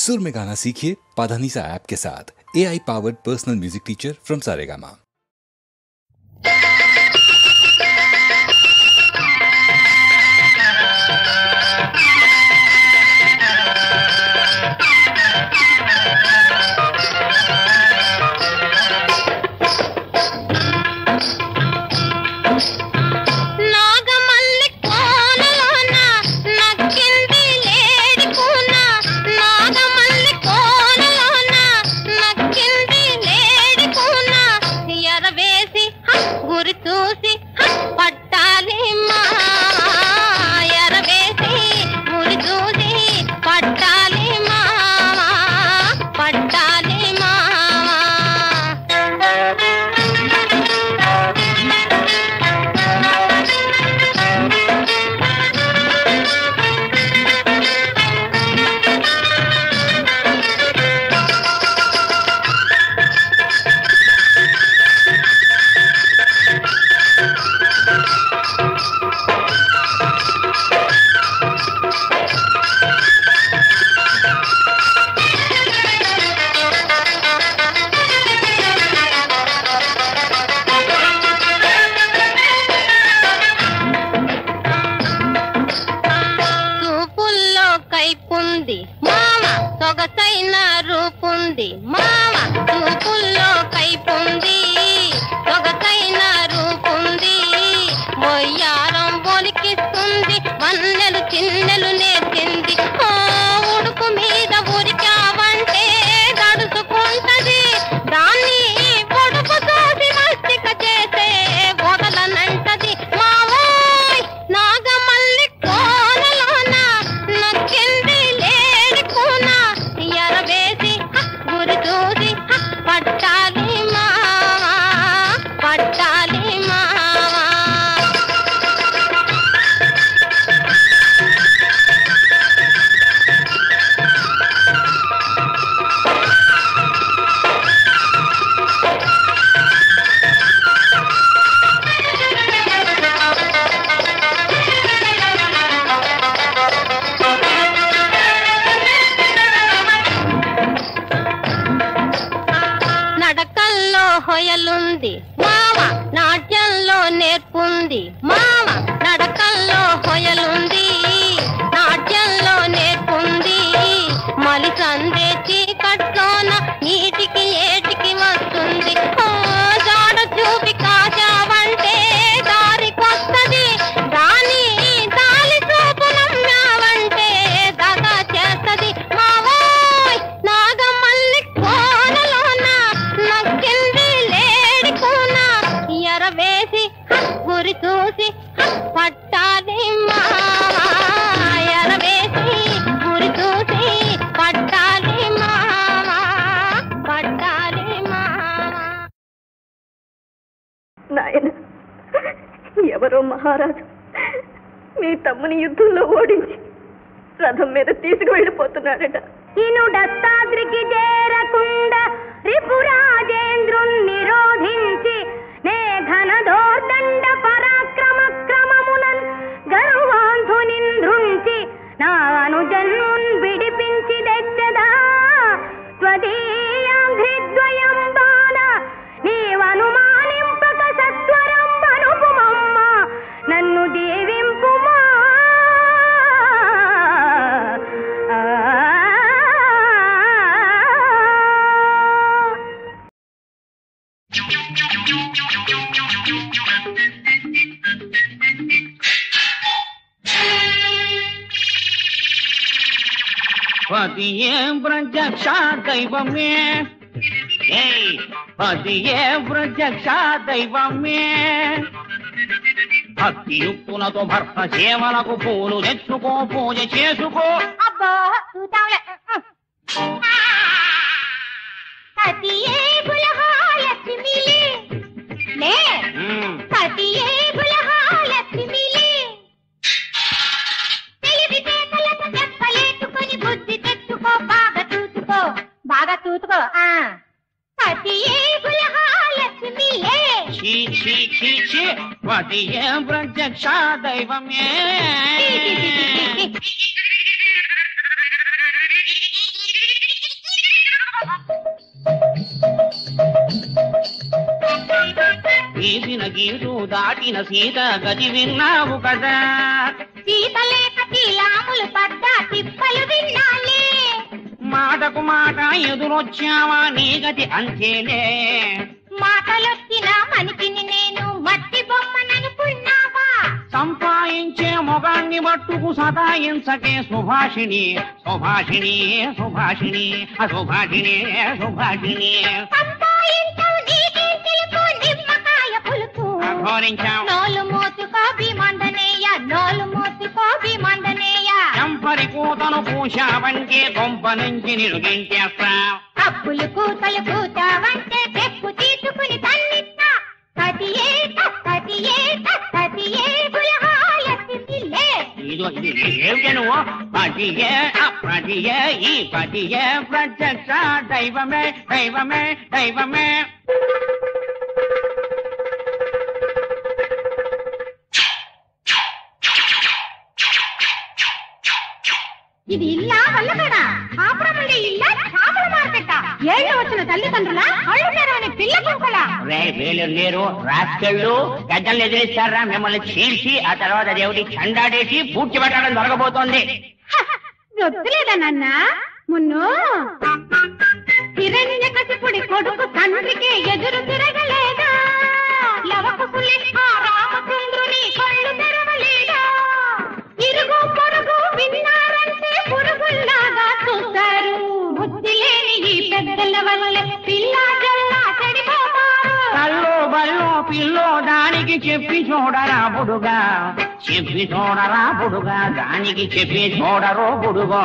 सुर में गाना सीखिए पाधानीसा ऐप के साथ। AI powered personal music teacher from Saregama. ఎవరో మహారాజు మీ తమ్ముని యుద్ధంలో ఓడించి రథం మీద తీసుకువెళ్ళిపోతున్నాడట. ఇను దత్తాద్రికి చేరకుండా రిపురాజేంద్రుణ్ణి నిరోధించి నే ఘనదోర్దండ పరాక్రమ క్రమమునన్ గర్వాంధునింద్రుంచి నా అనుజన్మున్ విడిపించి తెచ్చదా త్వదీయాంఘ్రిద్వయం బాణ నీవనుమానింపక సత్వరం అనుపుమమ్మ నన్ను దీవింపుమా. పదియే ప్రత్యక్ష దైవమే, పదియే ప్రత్యక్ష దైవమే. భక్తియుక్తులతో భర్త సేవలకు పూలు తెచ్చుకో, పూజ చేసుకో. అబ్బా చూద్దాంలే. పతియే బులహాలక్ష్మిలే లే, పతియే బులహాలక్ష్మిలే. తెలివితేటలకు చెప్పలేటుకొని బుద్ధి తెచ్చుకో, బాగా చూసుకో, బాగా చూసుకో. పతియే బులహాలక్ష్మిలే. పతియే ప్రత్యక్ష దైవమే. గీసిన గీటు దాటిన సీత గతి విన్నావు కదా. సీత లేక తీలాములు పడ్డా తిప్పలు విన్నాలే. మాటకు మాట ఎదురొచ్చావా నీ గతి అంతేలే. మాటలొచ్చిన మనిషిని నేను మట్టి బొమ్మననుకున్నావా. సంపాదించే మొగాన్ని మట్టుకు సతాయించకే సుభాషిణి సుభాషిణి సుభాషిణి అసుభాషిణి సుభాషిణి. సంపాదించవు నీకేం తెలుసు నిమ్మకాయ పులుపు. అఘోరించావు నోలు మూతుకో భీమండనేయ నోలు మూతుకో భీమండనేయ. చంపరి కూతను పూశావంటే గొంప నుంచి నిరుగించేస్తా. అప్పులు కూతలు కూతావంటే తెప్పు తీసుకుని తన్నిస్తా. కతియే కతియే కతియే గులహాలెత్తిలే. ఇది ఏమిటి నువ్వు పతియే అప్రతియే ఈ పతియే ప్రత్యక్ష దైవమే దైవమే దైవమే. ఇది ఇల్లా వల్లకడా కాపురముండే ఇల్లా చేపల మార్కెట. ఏళ్ళు వచ్చిన తల్లిదండ్రుల కళ్ళు తెరవని పిల్ల కుక్కల. రే వీళ్ళు లేరు రాస్కెళ్ళు గద్దలు ఎదిరిస్తారా మిమ్మల్ని చీల్చి ఆ తర్వాత దేవుడి చండాడేసి పూడ్చి పెట్టడం జరగబోతోంది. వద్దులేదా నాన్న మున్ను హిరణ్యకశిపుడి కొడుకు తండ్రికి ఎదురు తిరగలేదా. లవకుశులే ఆ రామచంద్రుని కళ్ళు తెరవలేదా. ఇరుగు పొరుగు విన్నారంటే పురుగుల్లాగా చూస్తారు. బుద్ధి లేని ఈ పెద్దల వల్లే పిల్లా జల్లా చెడిపోతారు. కల్లో బల్లో పిల్లో దానికి చెప్పి చూడరా బుడుగా చెప్పి చూడరా బుడుగా దానికి చెప్పి చూడరో బుడుగో.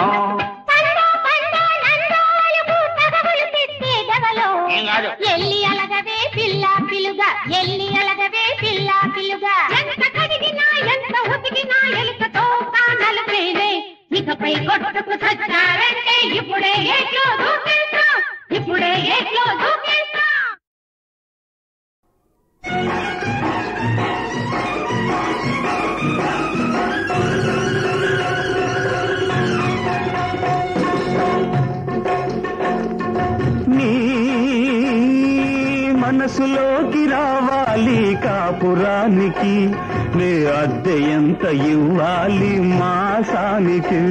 ఏం కాదు ఎల్లి అలగవే పిల్ల పిలుగా ఎల్లి అలగవే పిల్ల పిలుగా. ఎంత కడిగినా ఎంత ఉతికినా ఎలుకతో కానలు పేరే. ఇకపై కొట్టుకు సచ్చారంటే ఇప్పుడే ఏట్లో దూకేస్తా ఇప్పుడే ఏట్లో దూకేస్తా. మనసులోకి రావాలి కాపురానికి నే అద్దె ఎంత ఇవ్వాలి మాసానికి.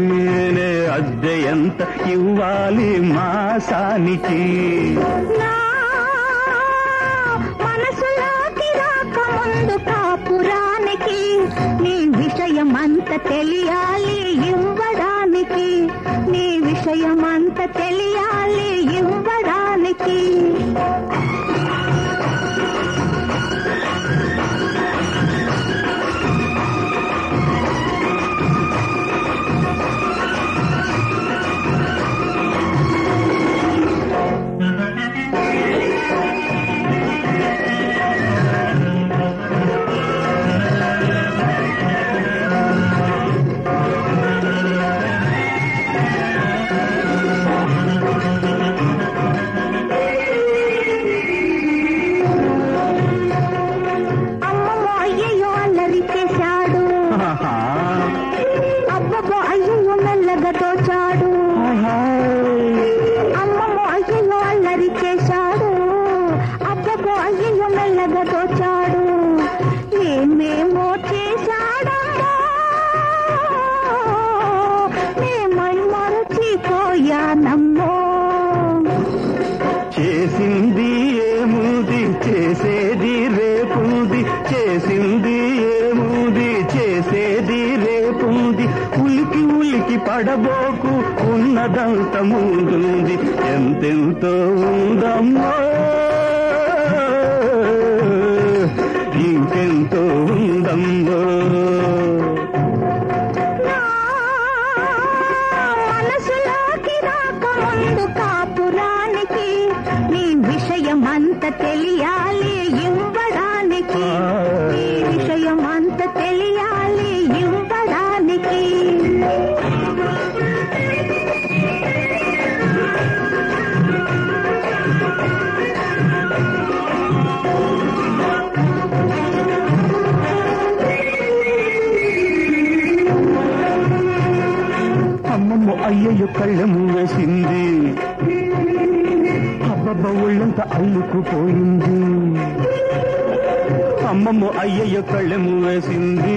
నే అద్దె ఎంత ఇవ్వాలి మాసానికి. మనసులోకి రాకముందు కాపురానికి నీ విషయమంత తెలియాలి ఇవ్వడానికి. నీ విషయమంత తెలియాలి ఇవ్వడానికి. చేసింది ఏముంది చేసేది రేపుంది. చేసింది ఏముంది చేసేది రేపుంది. ఉలికి ఉలికి పడబోకు ఉన్నదంత ముందుంది. ఎంతెంతో ఉందమ్మో ఇంకెంతో ఉందమ్మో. మనసులోకి రాకముందు కాపురానికి నీ విషయమంత తెలియాలి ఇవ్వడానికి. నీ విషయమంత తెలియాలి ఇవ్వడానికి. అమ్మమ్మ అయ్యయ్య కళ్ళెము వేసింది. అబ్బబ్బ ఒళ్ళంతా అల్లుకుపోయింది. అమ్మమ్మ అయ్యయ్య కళ్ళెము వేసింది,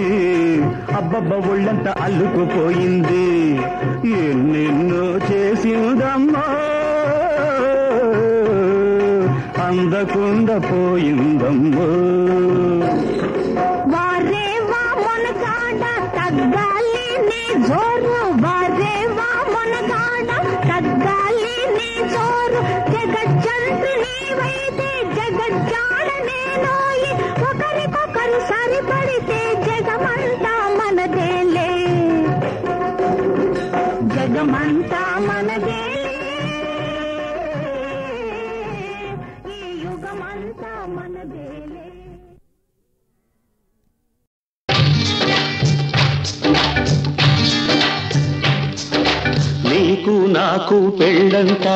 అబ్బబ్బ ఒళ్ళంతా అల్లుకుపోయింది. ఎన్నెన్నో చేసిందమ్మా, అందకుండా పోయిందమ్మా. వారే వా మొనగాడ తగ్గాలి నీ జోరు, వారే వా మొనగాడ తగ్గాలి నీ జోరు. జగజ్జంత్రి నీవైతే జగజ్జాడ నేనోయి, ఒకరికొకరు సరిపడితే జగమంతా మనదేలే, జగమంతా మనదేలే, ఈ యుగమంతా మనదేలే. నీకు నాకు పెళ్ళంట,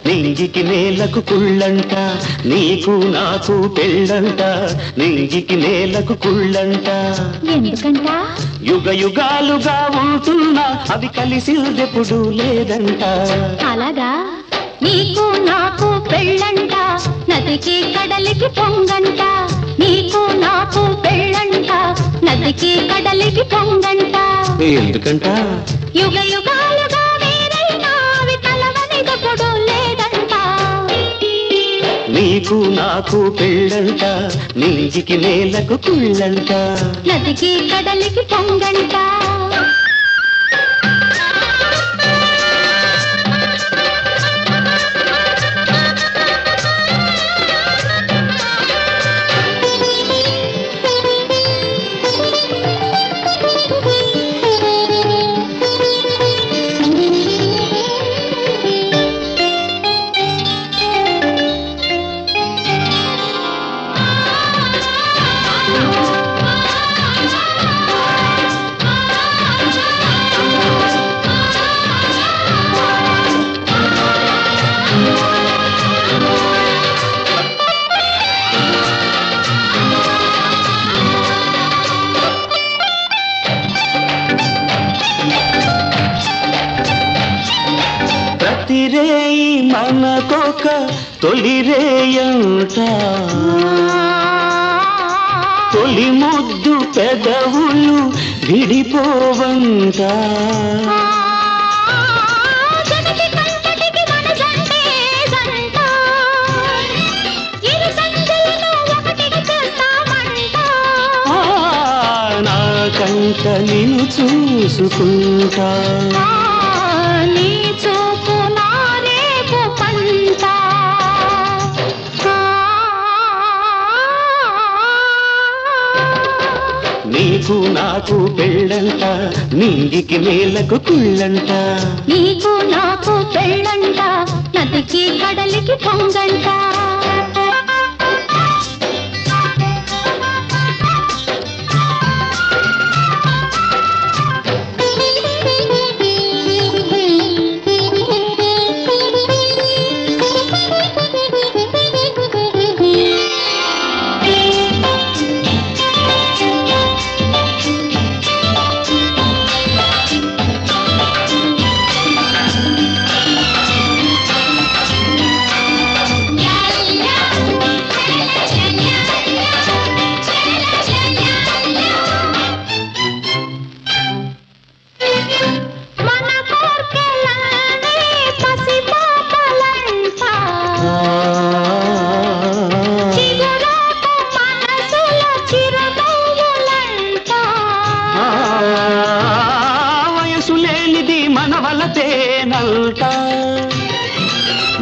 నింగికి నేలకు కుళ్ళంట. నీకు నాకు పెళ్ళంట, నింగికి నేలకు కుళ్ళంట. ఎందుకంట? యుగ యుగాలుగా ఉంటున్నా అవి కలిసిందెప్పుడు లేదంట. అలాగా? నీకు నాకు పెళ్ళంట, నదికి కడలికి పొంగంట. నీకు నాకు పెళ్ళంట, నదికి కడలికి పొంగంట. ఎందుకంట? యుగ యుగాలుగా వేరైనా అవి కలవనిదెప్పుడు లేదంట. నీకు నాకు పెళ్ళంట, నింగికి నేలకు కుళ్ళంట. నదికి కడలికి పొంగంట. ప్రతిరేయి మనకొక తొలిరేయంట, తొలి ముద్దు పెదవులు విడిపోవంట. నాకంట నిన్ను చూసుకుంటా, నీ చూపు నా రేపు పంట. నీకు నాకు పెళ్ళంట, నింగికి నేలకు కుళ్ళంట. నీకు నాకు పెళ్ళంట, నదికి కడలికి పొంగంట.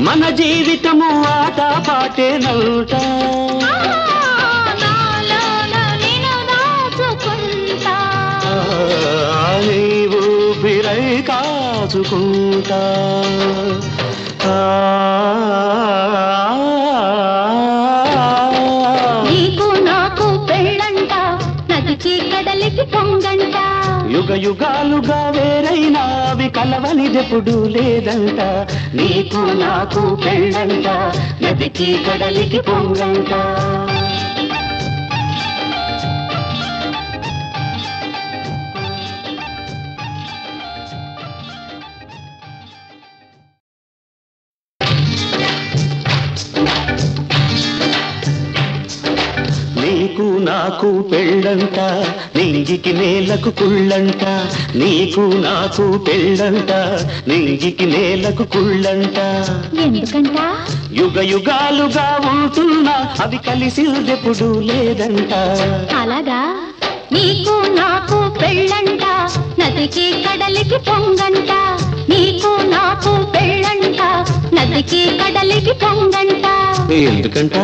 మన జీవితము ఆట పాటేనంట. నీవు బిరై కాచుకుంటా, నీకు నాకు పెళ్ళంట, నదికి కడలికి పొంగంట. యుగ యుగాలుగా వేరైనా అవి కలవనిదెప్పుడు లేదంట. నీకు నాకు పెళ్ళంట, నదికి కడలికి పొంగంట. నీకు నాకు పెళ్ళంట నింగికి నేలకు కుళ్ళంట నీకు నాకు పెళ్ళంట నింగికి నేలకు కుళ్ళంట ఎందుకంట యుగ యుగాలుగా ఉంటున్నా అవి కలిసిందెప్పుడు లేదంట అలాగా నీకు నాకు పెళ్ళంట నదికి కడలికి పొంగంట నీకు నాకు పెళ్ళంట నదికి కడలికి పొంగంట ఎందుకంట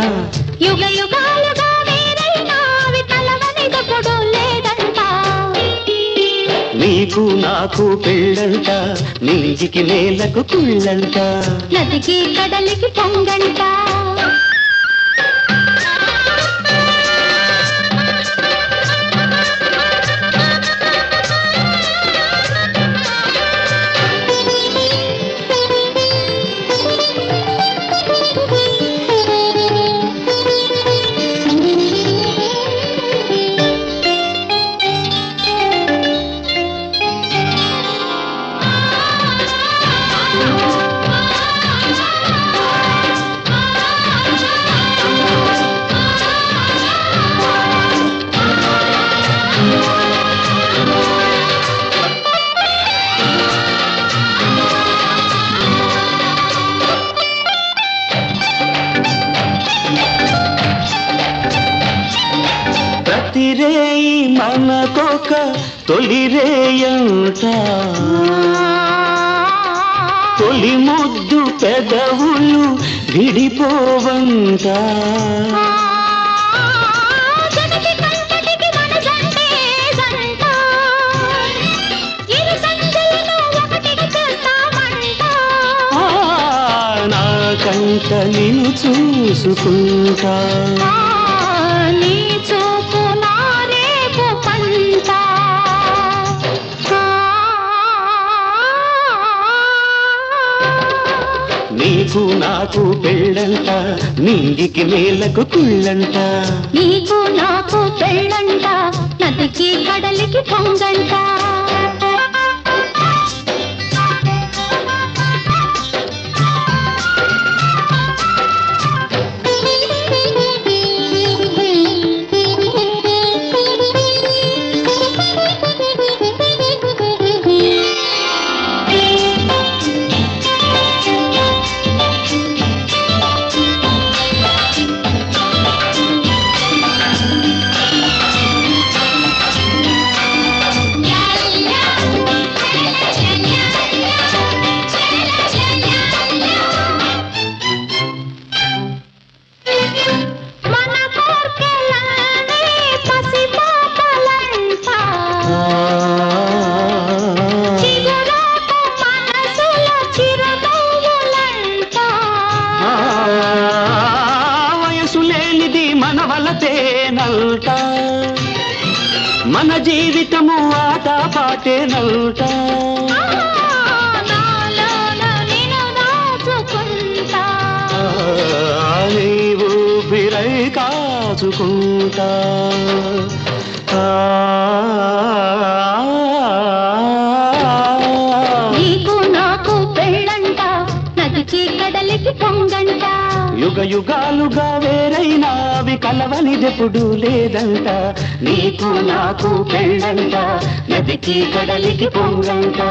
యుగ యుగాలుగా వేరైనా అవి కలవనిదెప్పుడు లేదంట నీకు నాకు పెళ్ళంట నింగికి నేలకు కుళ్ళంట నదికి కడలికి పొంగంట ప్రతిరేయి మనకొక తొలిరేయంట తొలి ముద్దు పెదవులు విడిపోవంట జగతి కంటటికి మనసంటే జంట ఇరు సంచులను ఒకటిగా చేస్తామంట నా కంట నిన్ను చూసుకుంటా నీ చూపు నా రేపు పంట నీకు నాకు పెళ్ళంట నింగికి నేలకు కుళ్ళంట నీకు నాకు పెళ్ళంట నదికి కడలికి పొంగంట మన జీవితము ఆట పాటేనంట నీవు బిరై కాచుకుంటా నీకు నాకు పెళ్ళంట నదికి కడలికి పొంగంట యుగ యుగాలుగా వేరైనా అవి కలవనిదెప్పుడు లేదంట నీకు నాకు పెళ్ళంట నదికి కడలికి పొంగంట